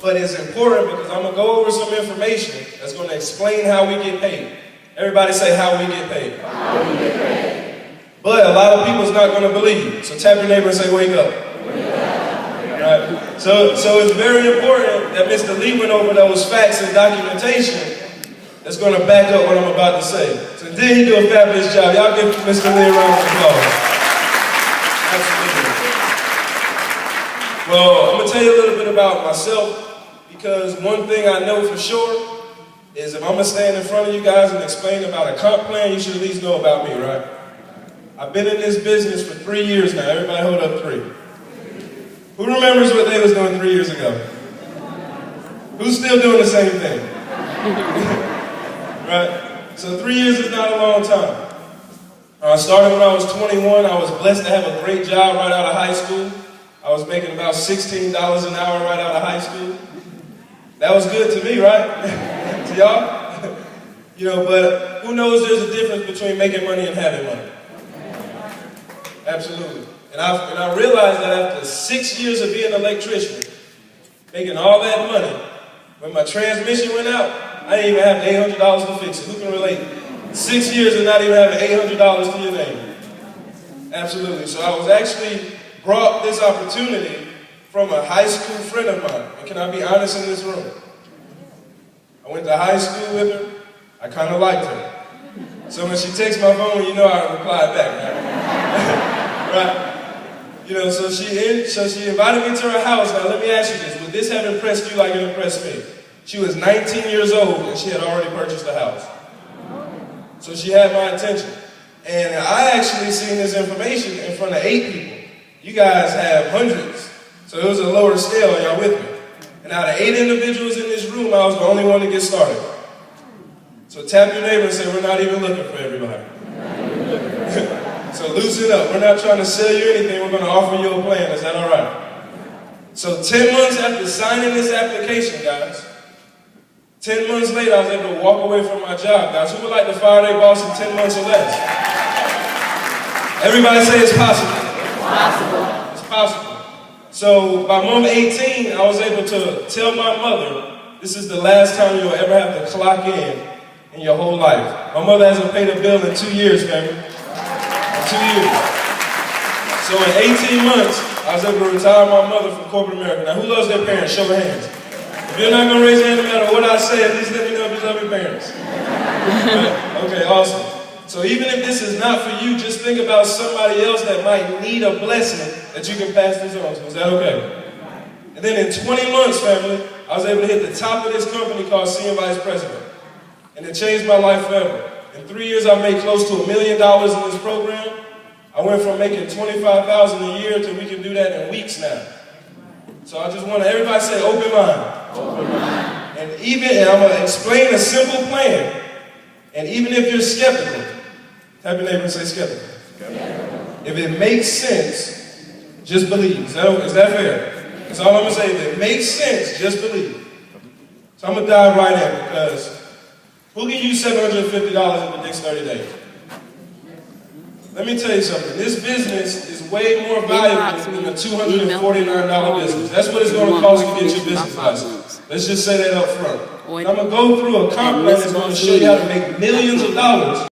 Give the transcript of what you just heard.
But it's important because I'm going to go over some information that's going to explain how we get paid. Everybody say how we get paid. How we get paid. But a lot of people's not going to believe. So tap your neighbor and say, wake up. Right? So it's very important that Mr. Lee went over those facts and documentation that's going to back up what I'm about to say. So did he do a fabulous job? Y'all give Mr. Lee a round of applause. Absolutely. Well, I'm going to tell you a little bit about myself, because one thing I know for sure is if I'm going to stand in front of you guys and explain about a comp plan, you should at least know about me, right? I've been in this business for 3 years now. Everybody hold up 3. Who remembers what they was doing 3 years ago? Who's still doing the same thing? Right? So 3 years is not a long time. I started when I was 21. I was blessed to have a great job right out of high school. I was making about $16 an hour right out of high school. That was good to me, right? To y'all? You know, but who knows there's a difference between making money and having money. Absolutely. And I realized that after 6 years of being an electrician, making all that money, when my transmission went out, I didn't even have $800 to fix it. Who can relate? 6 years and not even having $800 to your name. Absolutely. So I was actually brought this opportunity from a high school friend of mine. And can I be honest in this room? I went to high school with her. I kind of liked her. So when she takes my phone, you know I reply back, right? Right? You know, so she invited me to her house. Now let me ask you this. Would this have impressed you like it impressed me? She was 19 years old and she had already purchased a house. So she had my attention. And I actually seen this information in front of 8 people. You guys have hundreds. So it was a lower scale, and y'all with me. And out of 8 individuals in this room, I was the only one to get started. So tap your neighbor and say, we're not even looking for everybody. So loosen up. We're not trying to sell you anything. We're going to offer you a plan. Is that all right? So 10 months after signing this application, guys, 10 months later, I was able to walk away from my job, guys. Who would like to fire their boss in 10 months or less? Everybody say it's possible. It's possible. It's possible. So by month 18, I was able to tell my mother, this is the last time you'll ever have to clock in your whole life. My mother hasn't paid a bill in 2 years, family. In 2 years. So in 18 months, I was able to retire my mother from corporate America. Now, who loves their parents? Show of hands. If you're not going to raise your hand no matter what I say, at least let me know if you love your parents. Right? Okay, awesome. So even if this is not for you, just think about somebody else that might need a blessing that you can pass this on to. Is that okay? And then in 20 months, family, I was able to hit the top of this company called Senior Vice President. And it changed my life forever. In 3 years, I made close to $1 million in this program. I went from making $25,000 a year to we can do that in weeks now. So I just want everybody say open mind. Open mind. And I'm going to explain a simple plan. And even if you're skeptical, tap your neighbor and say skeptical. If it makes sense, just believe. Is that fair? That's all I'm going to say. If it makes sense, just believe. So I'm going to dive right in because who can use $750 in the next 30 days? Let me tell you something. This business is way more valuable than a $249 business. That's what it's going to cost to get your business license. Let's just say that up front. I'm going to go through a comp plan that's going to show you how to make millions of dollars